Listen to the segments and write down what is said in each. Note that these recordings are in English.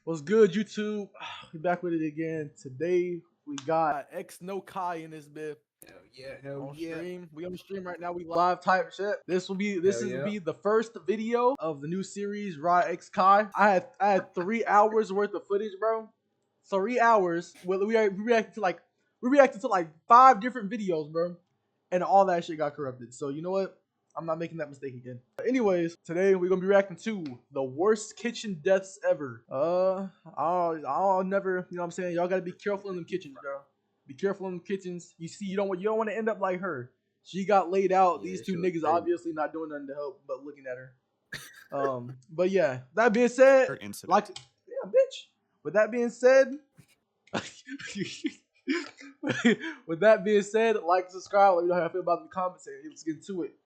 What's good, YouTube? We back with it again. Today we got X No Kai in this bit Hell yeah, hell on yeah, stream. We on stream right now. We live type shit. This hell will yeah. be the first video of the new series X Kai. I had 3 hours worth of footage, bro. 3 hours. Well, we reacted to like 5 different videos, bro, and all that shit got corrupted. So you know what? I'm not making that mistake again. Anyways, today we're gonna be reacting to the worst kitchen deaths ever. I'll never, you know what I'm saying? Y'all gotta be careful in them kitchens, bro. Be careful in them kitchens. You don't want to end up like her. She got laid out. Yeah, These that two shit was niggas crazy. obviously not doing nothing to help but looking at her. But yeah, that being said, like, yeah, bitch. With that being said, with that being said, like, subscribe, let me know how I feel about it in the comments. Let's get into it.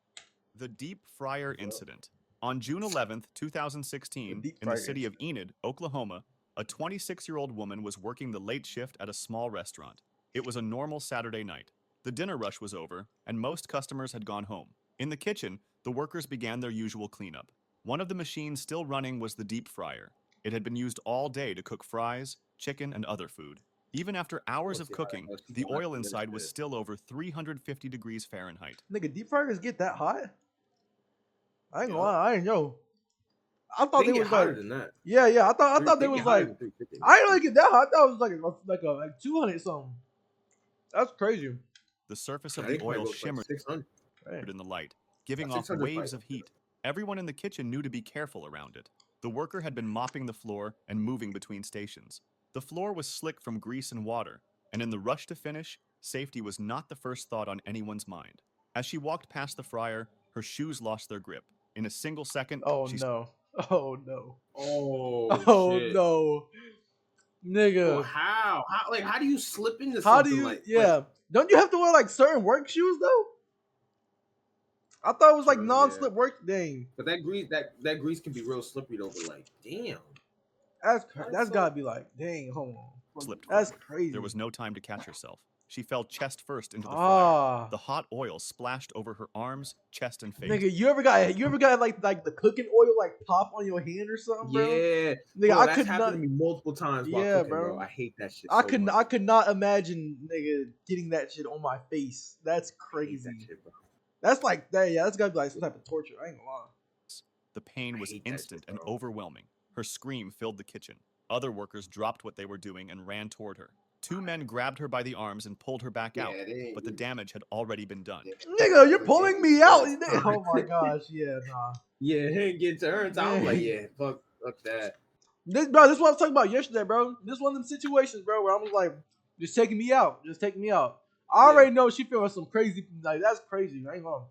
The deep fryer incident. On June 11th, 2016, in the city of Enid, Oklahoma, a 26-year-old woman was working the late shift at a small restaurant. It was a normal Saturday night. The dinner rush was over, and most customers had gone home. In the kitchen, the workers began their usual cleanup. One of the machines still running was the deep fryer. It had been used all day to cook fries, chicken, and other food. Even after hours of cooking, the oil inside was still over 350 degrees Fahrenheit. Nigga, deep fryers get that hot? I ain't gonna lie, I ain't know. I thought They they get was hotter like, than that. yeah. I thought they was like, I didn't really get that hot. I thought it was like 200 something. That's crazy. The surface of the oil shimmered in the light, giving off waves of heat. Everyone in the kitchen knew to be careful around it. The worker had been mopping the floor and moving between stations. The floor was slick from grease and water, and in the rush to finish, safety was not the first thought on anyone's mind. As she walked past the fryer, her shoes lost their grip. In a single second, Oh no. Oh no. Oh, Oh shit. no. Nigga. Oh, how? How do you slip into How do something you, like? yeah. Don't you have to wear like certain work shoes though? I thought it was like non-slip work. Dang. But that grease can be real slippery though. But like, damn. That's gotta be like, dang, hold on. Slipped That's quickly. crazy. There was no time to catch herself. She fell chest first into the fryer. Ah. The hot oil splashed over her arms, chest, and face. Nigga, you ever got like the cooking oil like pop on your hand or something, bro? Yeah, Nigga, bro, I that's could happened not. to me multiple times while Yeah, cooking, bro. bro. I hate that shit. I I could not imagine, nigga, getting that shit on my face. That's crazy. That shit, bro. That's like that. Yeah, that's gotta be like some type of torture. I ain't gonna lie. The pain was instant and overwhelming. Her scream filled the kitchen. Other workers dropped what they were doing and ran toward her. 2 men grabbed her by the arms and pulled her back out, but the damage had already been done. Nigga, you're pulling me out. Oh my gosh, yeah, nah. Yeah, get turned. I'm like, yeah, fuck that. This is what I was talking about yesterday, bro. This one of them situations, bro, where I was like, just taking me out. I already know she feeling some crazy, like, that's crazy. I ain't gonna.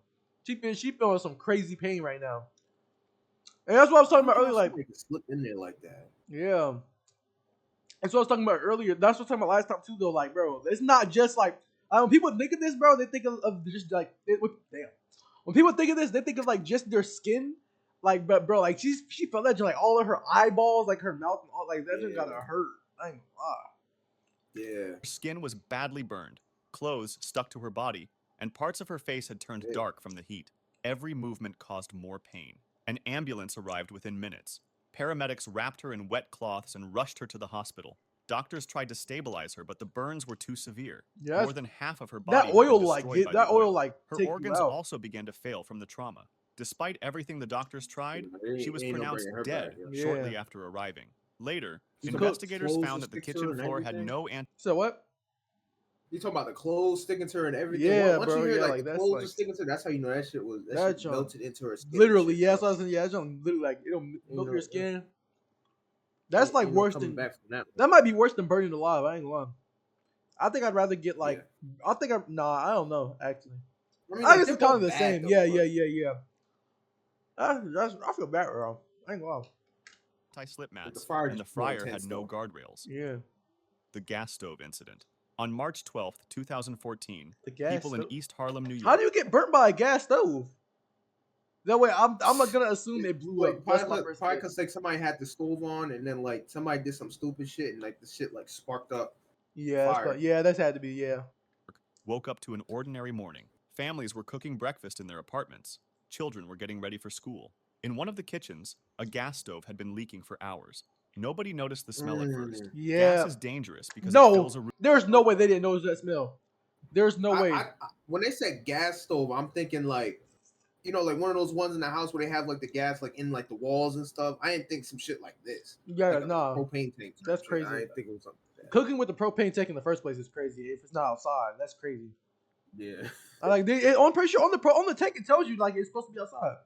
She feeling some crazy pain right now. And that's what I was talking about earlier, like, slip in there like that. Yeah. That's what I was talking about earlier. That's what I was talking about last time too, though. Like, bro, it's not just like when people think of this, bro, they think of just like damn. When people think of this, they think of like just their skin. Like, but bro, like she felt that like all of her eyeballs, like her mouth, and all like that just gotta hurt. I ain't gonna lie. Yeah. Her skin was badly burned, clothes stuck to her body, and parts of her face had turned dark from the heat. Every movement caused more pain. An ambulance arrived within minutes. Paramedics wrapped her in wet cloths and rushed her to the hospital. Doctors tried to stabilize her, but the burns were too severe. Yeah, more than half of her body that oil was destroyed by the oil. Her organs also began to fail from the trauma. Despite everything the doctors tried, she was pronounced dead shortly after arriving. Later, investigators found that the kitchen floor had no So what? You talking about the clothes sticking to her and everything? Yeah, once bro. You hear, yeah, like the clothes are sticking to her, that's how you know that shit was that shit melted into her skin. Literally, yeah. So I was saying, yeah, that's literally like it'll melt your skin. That's like worse than that. Might be worse than burning alive. I ain't gonna lie. I think I'd rather get like. I think I don't know actually. I guess it's kind of the same. Yeah. I feel bad, bro. I ain't gonna lie. Anti-slip mats, and the fryer had no guardrails. Yeah. The gas stove incident. On March 12th, 2014, people in East Harlem, New York. How do you get burnt by a gas stove? That way, I'm not gonna assume it blew up. Probably because like somebody had the stove on and then like somebody did some stupid shit and like the shit like sparked up. Yeah, that's had to be Woke up to an ordinary morning. Families were cooking breakfast in their apartments. Children were getting ready for school. In one of the kitchens, a gas stove had been leaking for hours. Nobody noticed the smell at first. Yeah. Gas is dangerous because it No, fills a room. there's no way they didn't notice that smell. There's no way. When they said gas stove, I'm thinking like, you know, like one of those ones in the house where they have like the gas like in like the walls and stuff. I didn't think some shit like this. Yeah, like nah. a propane tank. That's Shit. crazy. I didn't think it was something like that. Cooking with the propane tank in the first place is crazy. If it's not outside, that's crazy. Yeah. I'm pretty sure on the tank it tells you like it's supposed to be outside.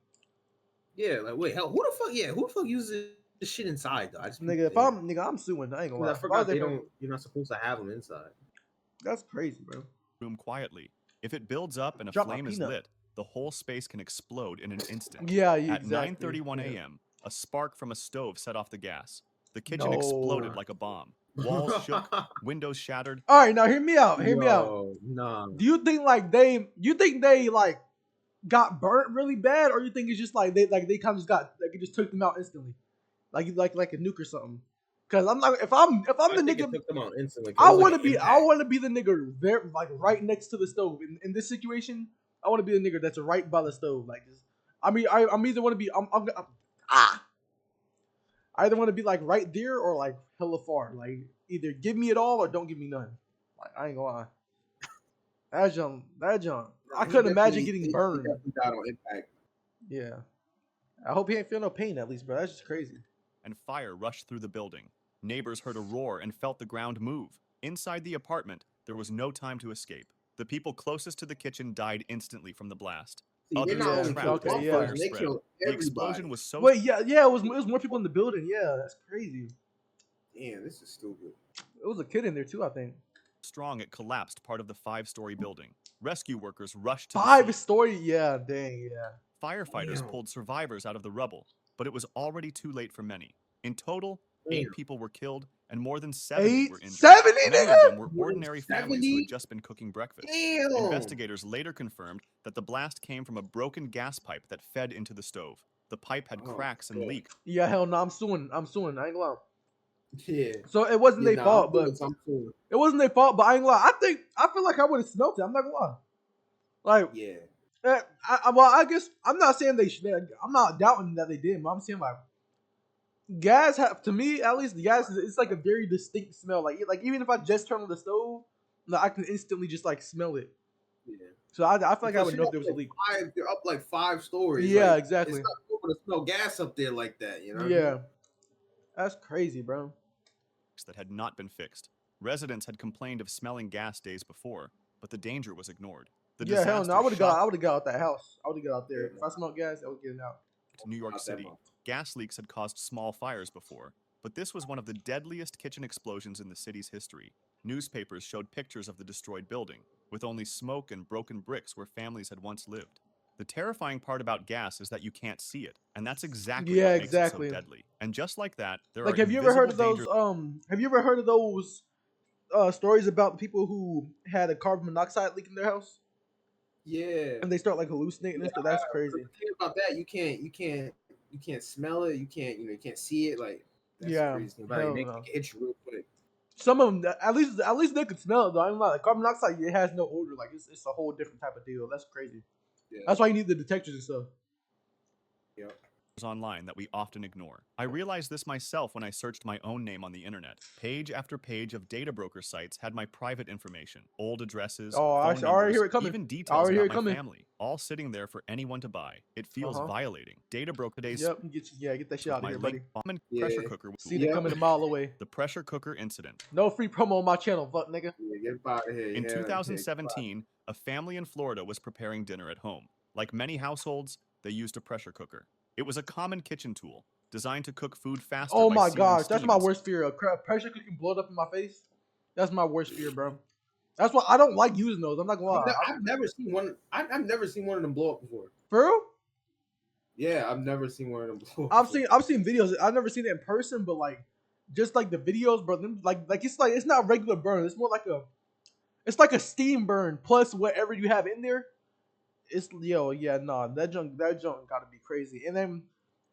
Yeah, like wait, hell, who the fuck uses this shit inside though? I'm suing. I ain't gonna lie. I forgot you're not supposed to have them inside. That's crazy, bro. Room quietly. If it builds up and a Drop my flame is peanut. lit, the whole space can explode in an instant. Yeah, At exactly. 9:31 a.m., a spark from a stove set off the gas. The kitchen No. exploded like a bomb. Walls shook, windows shattered. All right, now hear me out. Hear me out. Nah. Do you think like they like got burnt really bad, or you think it's just like they kind of just got like it just took them out instantly, like a nuke or something? Because I'm not if I'm the nigga, it took them out instantly. I want to be the nigga very, like right next to the stove in this situation. I want to be the nigga that's right by the stove. Like this. I'm either want to be I either want to be like right there or like hella far. Like either give me it all or don't give me none. Like I ain't gonna lie. That jump. I couldn't imagine getting burned. He died on impact. Yeah. I hope he ain't feel no pain at least, bro. That's just crazy. And fire rushed through the building. Neighbors heard a roar and felt the ground move. Inside the apartment, there was no time to escape. The people closest to the kitchen died instantly from the blast. Others were trapped as the fire spread. The explosion was so... Wait, yeah, it was more people in the building. Yeah, that's crazy. Damn, this is stupid. It was a kid in there too, I think. Strong, it collapsed part of the 5-story building. Rescue workers rushed to the scene. 5-story? Yeah, dang, yeah. Firefighters pulled survivors out of the rubble, but it was already too late for many. In total, 8 people were killed and more than 70 were injured. 70, Many of them were ordinary families who had just been cooking breakfast. Damn. Investigators later confirmed that the blast came from a broken gas pipe that fed into the stove. The pipe had cracks and leaked. Yeah, hell no, I'm suing. I ain't gonna lie. Yeah. So it wasn't their fault, but it wasn't their fault. But I ain't gonna lie. I feel like I would have smelt it. I'm not gonna lie. Like, yeah. I guess I'm not saying they should. I'm not doubting that they did, but I'm saying like gas to me at least the gas it's like a very distinct smell. Like even if I just turn on the stove, like, I can instantly just like smell it. Yeah. So I feel like I would know if there was a leak. They're up like 5 stories. Yeah, like, exactly. It's not cool to smell gas up there like that, you know? Yeah. That's crazy, bro. That had not been fixed. Residents had complained of smelling gas days before, but the danger was ignored. The hell no, I would have got out that house. I would have got out there. If I smelled gas, I would get it out. To New York City, gas leaks had caused small fires before, but this was one of the deadliest kitchen explosions in the city's history. Newspapers showed pictures of the destroyed building, with only smoke and broken bricks where families had once lived. The terrifying part about gas is that you can't see it, and that's exactly what makes it so deadly. And just like that, there are have you ever heard of those? Have you ever heard of those stories about people who had a carbon monoxide leak in their house? Yeah. And they start like hallucinating. That's crazy. The thing about that, you can't smell it. You can't see it. Like that's crazy. It makes you itch real quick. Some of them, at least they could smell it though. I'm like carbon monoxide, it has no odor. Like it's a whole different type of deal. That's crazy. Yeah. That's why you need the detectors and stuff. Yep. Online that we often ignore. I realized this myself when I searched my own name on the internet. Page after page of data broker sites had my private information, old addresses, phone numbers, even details about my family, all sitting there for anyone to buy. It feels violating. Data broker today's get that shit out of here, buddy. Pressure cooker. See it coming a mile away. The pressure cooker incident. No free promo on my channel, fuck nigga. Yeah, get out of here. In 2017, a family in Florida was preparing dinner at home. Like many households, they used a pressure cooker. It was a common kitchen tool designed to cook food faster. Oh my gosh, that's my worst fear. A pressure cooker blowed up in my face. That's my worst fear, bro. That's why I don't like using those. I'm not gonna lie. I've never seen one. I've never seen one of them blow up before. For real? Yeah, I've never seen one of them blow up. I've seen videos. I've never seen it in person, but like just like the videos, bro. Like it's not regular burn. It's more like a steam burn plus whatever you have in there. That junk gotta be crazy. And then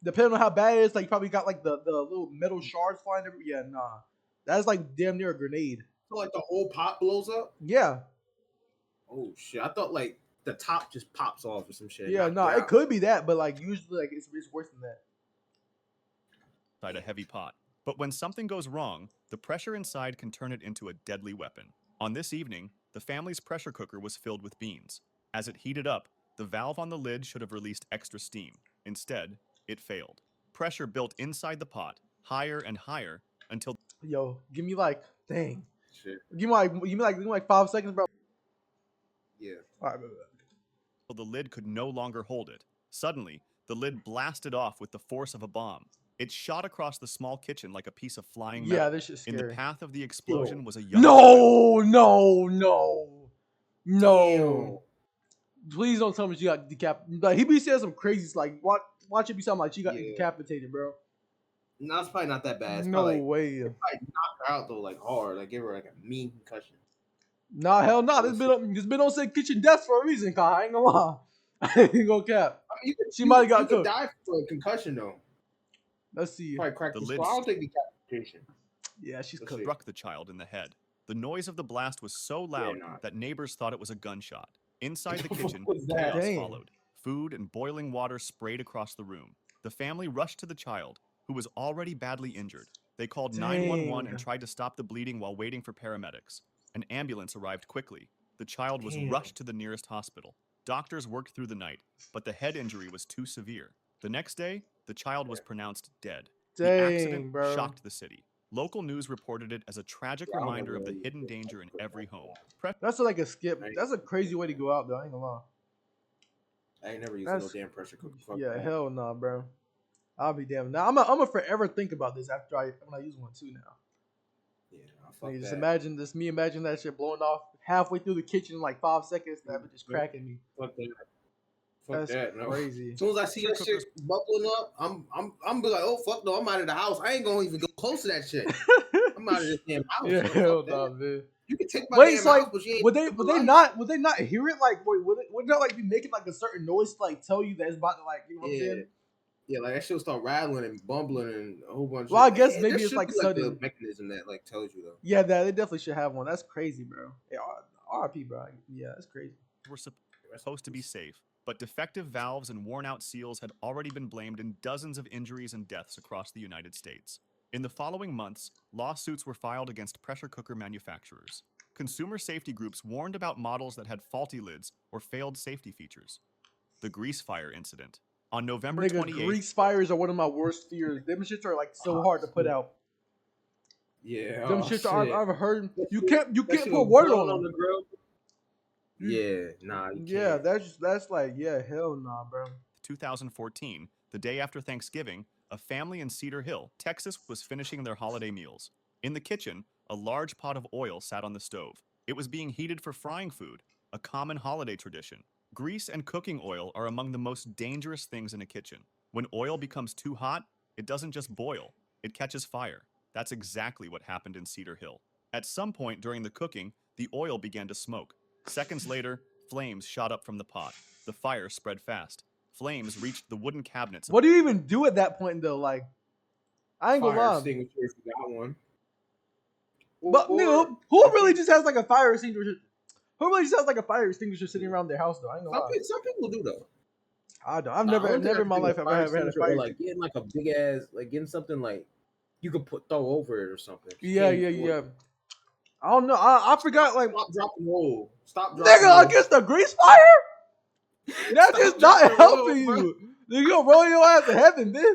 depending on how bad it is, like you probably got like the little metal shards flying everywhere. Yeah, nah. That's like damn near a grenade. So like the whole pot blows up? Yeah. Oh shit. I thought like the top just pops off or some shit. Yeah, no, it could be that, but like usually like it's worse than that. Inside a heavy pot. But when something goes wrong, the pressure inside can turn it into a deadly weapon. On this evening, the family's pressure cooker was filled with beans. As it heated up, the valve on the lid should have released extra steam. Instead, it failed. Pressure built inside the pot, higher and higher, until Yo, give me like, dang. Shit. Give me like 5 seconds, bro. Yeah. All right, the lid could no longer hold it. Suddenly, the lid blasted off with the force of a bomb. It shot across the small kitchen like a piece of flying metal. yeah, this shit's In scary. the path of the explosion was a young child. No. Please don't tell me she got decapitated. Like, he be saying some crazy, like, watch it be something like she got decapitated, bro. No, it's probably not that bad. It's No probably, way. It probably knocked her out though, like hard, like give her like a mean concussion. Nah, hell nah. This been on say kitchen deaths for a reason, Kai. I ain't gonna lie. I ain't gonna cap. I mean, She might have got could cooked. die from a concussion though. Let's see. Probably cracked The the lid skull. I don't think decapitation. Yeah, she's Let's cooked. see. Struck the child in the head. The noise of the blast was so loud that neighbors thought it was a gunshot. Inside the kitchen, What was that? chaos Dang. followed. Food and boiling water sprayed across the room. The family rushed to the child, who was already badly injured. They called 911 and tried to stop the bleeding while waiting for paramedics. An ambulance arrived quickly. The child was rushed to the nearest hospital. Doctors worked through the night, but the head injury was too severe. The next day, the child was pronounced dead. The accident shocked the city. Local news reported it as a tragic reminder of the hidden danger in every home. That's like a skip. That's a crazy way to go out, though. I ain't gonna lie. I ain't never used no damn pressure cooker. Fuck Yeah, that. hell nah, bro. I'll be damned. Now I'm gonna forever think about this after when I use one too. Now. Yeah, fuck Just that. imagine that shit blowing off halfway through the kitchen in like 5 seconds. That would just cracking me. Fuck that. Fuck That's that. No. crazy. As soon as I see that shit bubbling up, I'm be like, oh fuck no, I'm out of the house. I ain't gonna even go close to that shit. I'm out of this damn house. Yeah, Fuck hell that. nah, man. You can take my Wait, damn so like, house, but you ain't would they not hear it? Like, wait, would it not like be making like a certain noise to like tell you that it's about to like, you know what I'm saying? Yeah, like that shit will start rattling and bumbling and a whole bunch. Well, of I guess shit. maybe There it's should like be, sudden. the mechanism that like tells you though. Yeah, they definitely should have one. That's crazy, bro. Yeah, RP, bro. Yeah, that's crazy. Were supposed to be safe, but defective valves and worn-out seals had already been blamed in dozens of injuries and deaths across the United States. In the following months, lawsuits were filed against pressure cooker manufacturers. Consumer safety groups warned about models that had faulty lids or failed safety features. The grease fire incident. On November 28th, grease fires are one of my worst fears. Them shits are like so hard to put out. Yeah, Them shits I've heard. You can't put put water on them. the grill. Yeah, nah. Yeah, that's like hell nah, bro. 2014, the day after Thanksgiving, a family in Cedar Hill, Texas, was finishing their holiday meals. In the kitchen, a large pot of oil sat on the stove. It was being heated for frying food, a common holiday tradition. Grease and cooking oil are among the most dangerous things in a kitchen. When oil becomes too hot, it doesn't just boil, it catches fire. That's exactly what happened in Cedar Hill. At some point during the cooking, the oil began to smoke. Seconds later, flames shot up from the pot. The fire spread fast. Flames reached the wooden cabinets. What do you even do at that point, though? Like, I ain't gonna Fire lie. extinguisher if you got one. But nigga, who really just has like a fire extinguisher? Who really just has like a fire extinguisher sitting around their house, though? I ain't gonna lie. Some people do though. I don't. I've never in my life ever had a fire. Like getting like a big ass, like getting something like you could throw over it or something. Yeah. I don't know. I forgot. Like, stop, drop, and roll. Stop, drop, nigga, against the grease fire. That's just not helping you. You gonna roll your ass to heaven, bitch.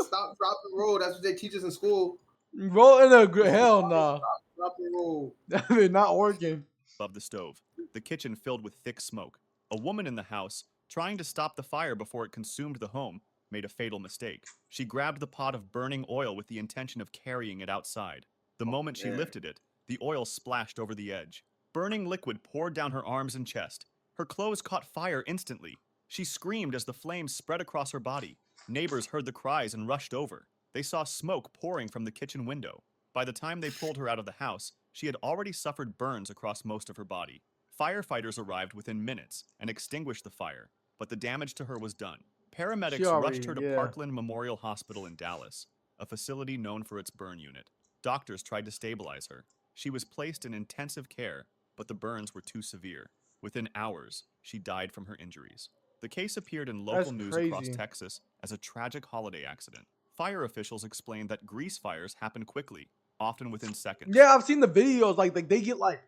Stop, drop, and roll. That's what they teach us in school. Roll in a hell nah. Stop, drop, and roll. That is not working. Above the stove, the kitchen filled with thick smoke. A woman in the house, trying to stop the fire before it consumed the home, made a fatal mistake. She grabbed the pot of burning oil with the intention of carrying it outside. The moment she lifted it, the oil splashed over the edge. Burning liquid poured down her arms and chest. Her clothes caught fire instantly. She screamed as the flames spread across her body. Neighbors heard the cries and rushed over. They saw smoke pouring from the kitchen window. By the time they pulled her out of the house, she had already suffered burns across most of her body. Firefighters arrived within minutes and extinguished the fire, but the damage to her was done. Paramedics rushed her to Parkland Memorial Hospital in Dallas, a facility known for its burn unit. Doctors tried to stabilize her. She was placed in intensive care, but the burns were too severe. Within hours, she died from her injuries. The case appeared in local news across Texas as a tragic holiday accident. Fire officials explained that grease fires happen quickly, often within seconds. Yeah, I've seen the videos. Like they get like,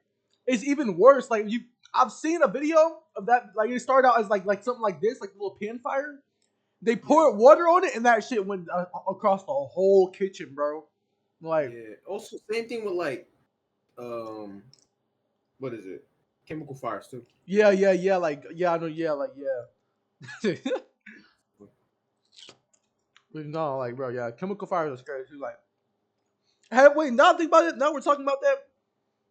it's even worse. Like I've seen a video of that. Like it started out as like something like this, like a little pan fire. They poured water on it, and that shit went across the whole kitchen, bro. Like, yeah. Also, same thing with like, what is it? Chemical fires too. yeah. Like, yeah, I know. Yeah, like, yeah. No, like, bro, yeah. Chemical fires are scary too. Like, wait, now think about it. Now we're talking about that.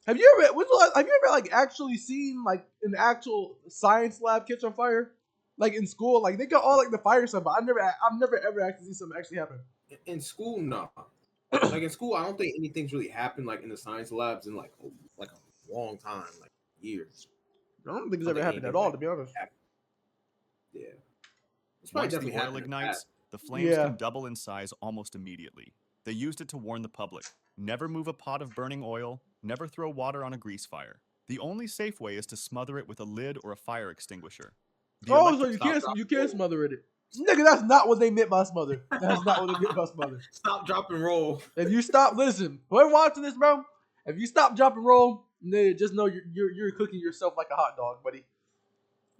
Have you ever like actually seen like an actual science lab catch on fire? Like in school, like they got all like the fire stuff, but I've never ever actually seen something actually happen. In school, no. Like in school, I don't think anything's really happened like in the science labs in like a long time, like years. I don't think it's ever happened at all, to be honest. Yeah. It's Once definitely the oil happened in the ignites, past. the flames Yeah. can double in size almost immediately. They used it to warn the public. Never move a pot of burning oil, never throw water on a grease fire. The only safe way is to smother it with a lid or a fire extinguisher. The Oh, so electric- you can't smother it. Nigga, that's not what they meant by smother. That's not what they meant by smother. Stop, drop, and roll. If you stop, listen, whoever watching this, bro, if you stop, drop, and roll, then just know you're cooking yourself like a hot dog, buddy.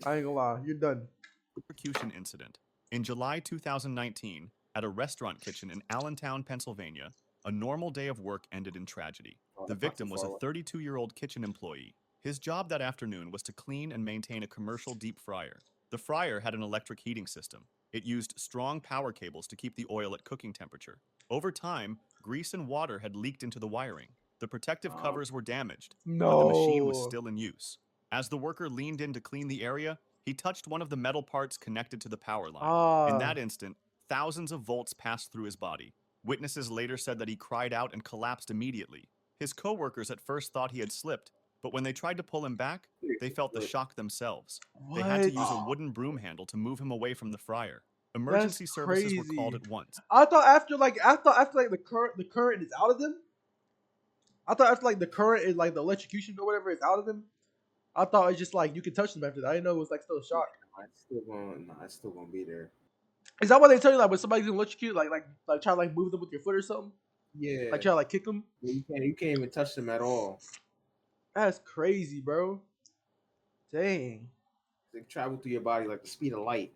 I ain't gonna lie, you're done. Electrocution incident. In July 2019, at a restaurant kitchen in Allentown, Pennsylvania, a normal day of work ended in tragedy. The victim was a 32-year-old kitchen employee. His job that afternoon was to clean and maintain a commercial deep fryer. The fryer had an electric heating system. It used strong power cables to keep the oil at cooking temperature. Over time, grease and water had leaked into the wiring. The protective covers were damaged, but the machine was still in use. As the worker leaned in to clean the area, he touched one of the metal parts connected to the power line. In that instant, thousands of volts passed through his body. Witnesses later said that he cried out and collapsed immediately. His co-workers at first thought he had slipped, but when they tried to pull him back, they felt the shock themselves. They had to use a wooden broom handle to move him away from the fryer. Emergency services were called at once. I thought after the current is out of them. I thought after like the current is like the electrocution or whatever is out of them. I thought it's just like you could touch them after that. I didn't know it was like still a shock. It's still gonna be there. Is that what they tell you? Like when somebody's electrocuted, like try to like move them with your foot or something? Yeah. Like try to like kick them? You can't even touch them at all. That's crazy, bro. Dang. They travel through your body like the speed of light.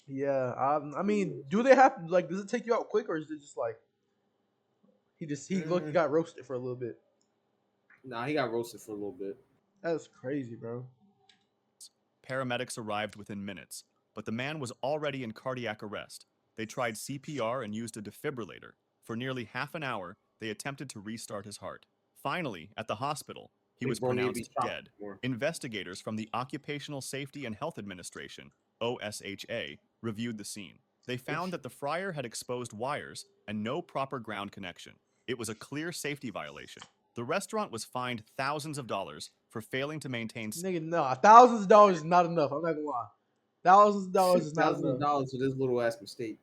Yeah. I mean, do they have like? Does it take you out quick, or is it just like he got roasted for a little bit? Nah, he got roasted for a little bit. That's crazy, bro. Paramedics arrived within minutes, but the man was already in cardiac arrest. They tried CPR and used a defibrillator. For nearly half an hour, they attempted to restart his heart. Finally, at the hospital, he was pronounced dead. Investigators from the Occupational Safety and Health Administration, OSHA, reviewed the scene. They found that the fryer had exposed wires and no proper ground connection. It was a clear safety violation. The restaurant was fined thousands of dollars for failing to maintain... Nigga, nah, thousands of dollars is not enough. I'm not gonna lie. Thousands of dollars is not enough. Thousands of dollars for this little ass mistake.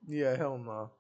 Yeah, hell no.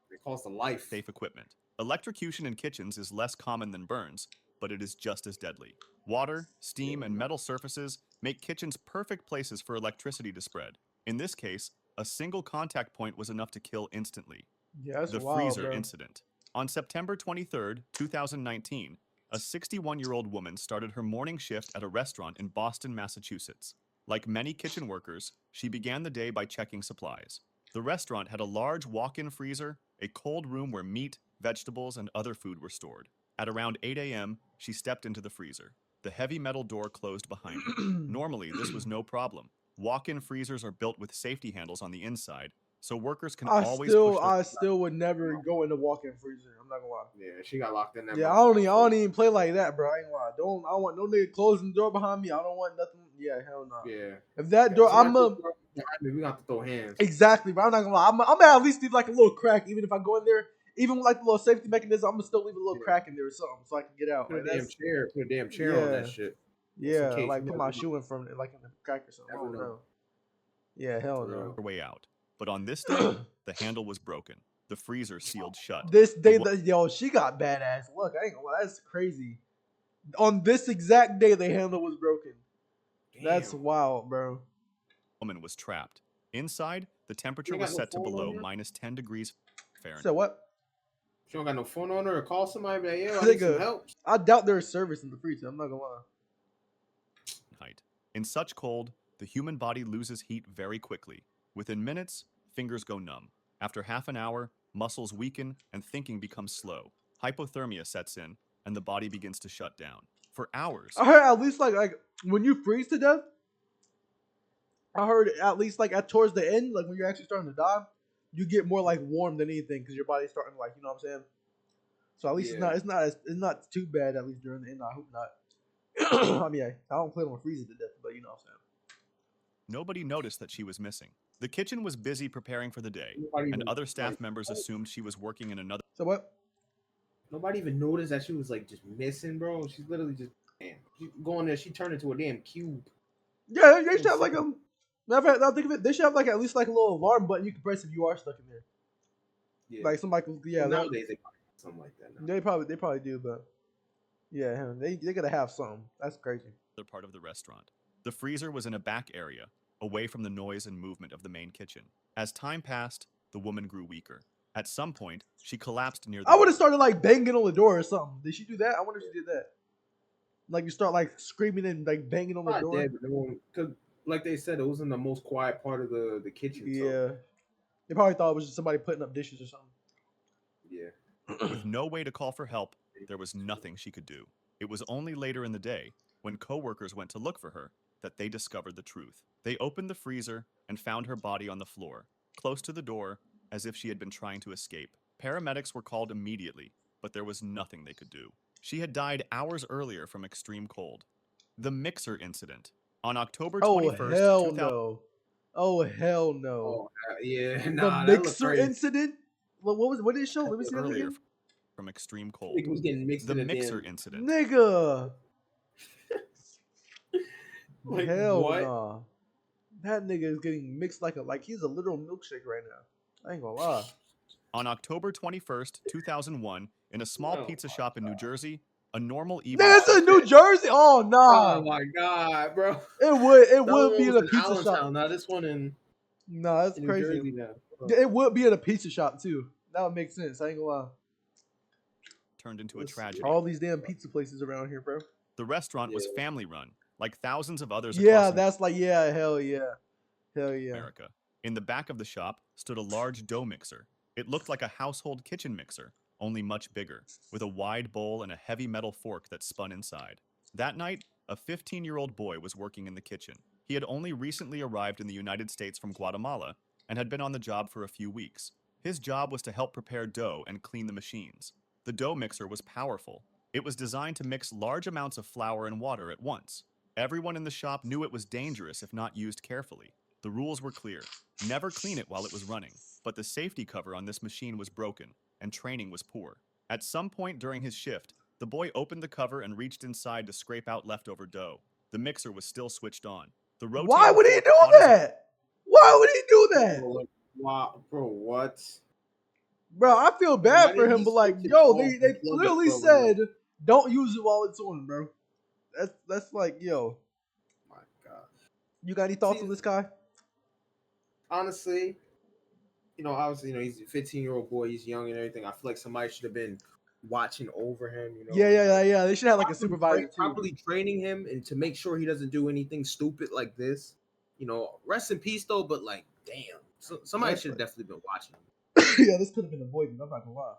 It cost a life. Safe equipment. Electrocution in kitchens is less common than burns, but it is just as deadly. Water, steam, and metal surfaces make kitchens perfect places for electricity to spread. In this case, a single contact point was enough to kill instantly. Yeah, that's the wild, freezer bro. incident. On September 23rd, 2019, a 61-year-old woman started her morning shift at a restaurant in Boston, Massachusetts. Like many kitchen workers, she began the day by checking supplies. The restaurant had a large walk-in freezer, a cold room where meat, vegetables, and other food were stored. At around 8 a.m., she stepped into the freezer. The heavy metal door closed behind her. Normally, this was no problem. Walk-in freezers are built with safety handles on the inside, so workers can always push I still would never go in the walk-in freezer. I'm not gonna lie. Yeah, she got locked in there. Yeah, I don't even play like that, bro. I ain't gonna lie. I don't want no nigga closing the door behind me. I don't want nothing. Yeah, hell no. Yeah. If that door, we got to throw hands. Exactly, but I'm not gonna lie. I'm gonna at least leave like a little crack, even if I go in there. Even with like the little safety mechanism, I'm gonna still leave a little crack in there or something so I can get out. Put a damn chair on that shit. Yeah, like put my shoe in front of it, like in the crack or something. I don't know. Yeah, hell no. Way out. But on this day, the handle was broken. The freezer sealed shut. This day, yo, she got badass. Look, I ain't gonna lie, that's crazy. On this exact day, the handle was broken. Damn. That's wild, bro. Woman was trapped. Inside, the temperature You was got no set to phone on below you? minus 10 degrees Fahrenheit. So what? She don't got no phone on her or call somebody. But yeah, I need some Nigga, help. I doubt there is service in the freezer. I'm not gonna lie. In such cold, the human body loses heat very quickly. Within minutes, fingers go numb. After half an hour, muscles weaken and thinking becomes slow. Hypothermia sets in, and the body begins to shut down. For hours, I heard at least like when you freeze to death. I heard at least like at towards the end, like when you're actually starting to die, you get more like warm than anything because your body's starting to like, you know what I'm saying. So at least it's not too bad at least during the end. I hope not. I mean, I don't plan on freezing to death, but you know what I'm saying. nobody noticed that she was missing. The kitchen was busy preparing for the day, and other staff members assumed she was working in another. So what? Nobody even noticed that she was like just missing, bro. She's literally just she going there. She turned into a damn cube. Yeah, they should have like a. Matter of fact, now think of it. They should have like at least like a little alarm button you can press if you are stuck in there. Yeah. Like somebody, yeah. Nowadays they probably have something like that. Now. They probably do, but yeah, they gotta have something. That's crazy. Other part of the restaurant. The freezer was in a back area, away from the noise and movement of the main kitchen. As time passed, the woman grew weaker. At some point, she collapsed near the I would have door. started like banging on the door or something. Did she do that? I wonder if she did that. Like you start like screaming and like banging on the door. Dead, because like they said, it was in the most quiet part of the kitchen. Yeah, So. they probably thought it was just somebody putting up dishes or something. Yeah. With no way to call for help, there was nothing she could do. It was only later in the day, when co-workers went to look for her, that they discovered the truth. They opened the freezer and found her body on the floor, close to the door, as if she had been trying to escape. Paramedics were called immediately, but there was nothing they could do. She had died hours earlier from extreme cold. The mixer incident. On October 21st, Oh hell 2000, no! Oh hell no! Oh yeah. The Nah, that mixer crazy. incident. What did it show? Let me see that earlier again. from extreme cold. It was getting mixed The in mixer damn... incident. Nigga. Like, hell what? nah. That nigga is getting mixed like he's a literal milkshake right now. I ain't gonna lie. On October 21st, 2001, in a small pizza shop in New Jersey, a normal evening That's in New Jersey. Oh nah. Oh my god, bro. It would That be in one a was pizza shop. Allentown. Now this one in Nah, that's New crazy. Jersey now. It would be in a pizza shop too. That would make sense. I ain't gonna lie. turned into a tragedy. All these damn pizza places around here, bro. The restaurant was family-run, like thousands of others Yeah, across that's like hell yeah. Hell yeah. America. In the back of the shop stood a large dough mixer. It looked like a household kitchen mixer, only much bigger, with a wide bowl and a heavy metal fork that spun inside. That night, a 15-year-old boy was working in the kitchen. He had only recently arrived in the United States from Guatemala and had been on the job for a few weeks. His job was to help prepare dough and clean the machines. The dough mixer was powerful. It was designed to mix large amounts of flour and water at once. Everyone in the shop knew it was dangerous if not used carefully. The rules were clear. Never clean it while it was running. But the safety cover on this machine was broken, and training was poor. At some point during his shift, the boy opened the cover and reached inside to scrape out leftover dough. The mixer was still switched on. The Why would he do that? Why would he do that? Wow, bro, what? Bro, I feel bad for him, but like, yo, they clearly said don't use it while it's on, bro. That's like, yo. My God. You got any thoughts on this guy? Honestly, obviously, he's a 15-year-old boy. He's young and everything. I feel like somebody should have been watching over him. Yeah. They should have like a supervisor too. Properly training him and to make sure he doesn't do anything stupid like this. Rest in peace though. But like, damn, somebody should have definitely been watching him. Yeah, this could have been avoided. I'm not gonna lie.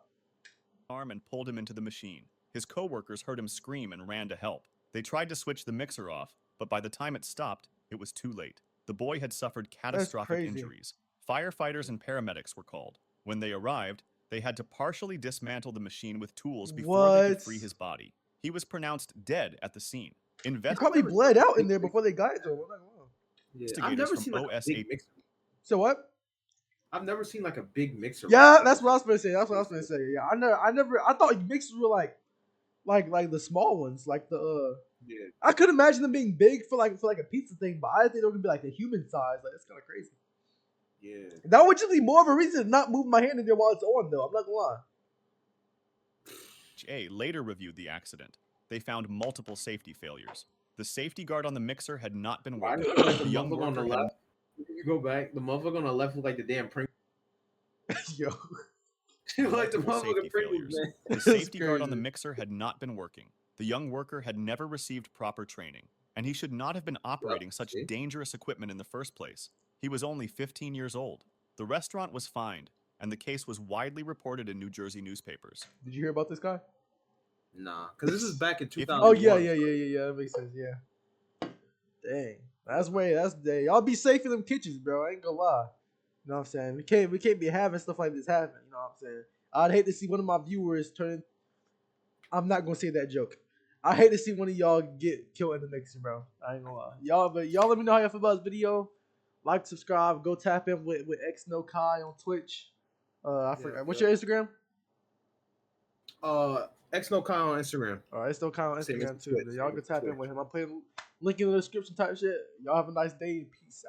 Arm and pulled him into the machine. His co-workers heard him scream and ran to help. They tried to switch the mixer off, but by the time it stopped, it was too late. The boy had suffered catastrophic injuries. Firefighters and paramedics were called. When they arrived, they had to partially dismantle the machine with tools before they could free his body. He was pronounced dead at the scene. He probably bled out in there before they got to him. I've never seen like a big mixer. So what? I've never seen like a big mixer. Yeah, that's what I was gonna say. Yeah, I thought mixers were like the small ones, like the Yeah. I could imagine them being big for like a pizza thing, but I think they're gonna be like the human size. Like that's kind of crazy. Yeah. That would just be more of a reason to not move my hand in there while it's on, though. I'm not gonna lie. A later reviewed the accident. They found multiple safety failures. The safety guard on the mixer had not been working. The young worker had go back, the motherfucker on the left look like the damn Pringles. Yo, Like the Multiple motherfucker safety Pringles, failures. man. The That's safety guard on the crazy. mixer had not been working. The young worker had never received proper training, and he should not have been operating such see? dangerous equipment in the first place. He was only 15 years old. The restaurant was fined, and the case was widely reported in New Jersey newspapers. Did you hear about this guy? Nah, because this is back in If you- 2001. Oh yeah. That makes sense. Yeah. Dang, that's dang. Y'all be safe in them kitchens, bro. I ain't gonna lie. You know what I'm saying? We can't be having stuff like this happen. You know what I'm saying? I'd hate to see one of my viewers turn. I'm not gonna say that joke. I hate to see one of y'all get killed in the mixer, bro. I ain't gonna lie. Y'all let me know how y'all feel about this video. Like, subscribe, go tap in with X No Kai on Twitch. I forgot. What's your Instagram? X No Kai on Instagram. All right, it's still kind on Same as Instagram too. Twitch, Y'all same can as tap in Twitch. with him. I'm putting link in the description type shit. Y'all have a nice day and peace out.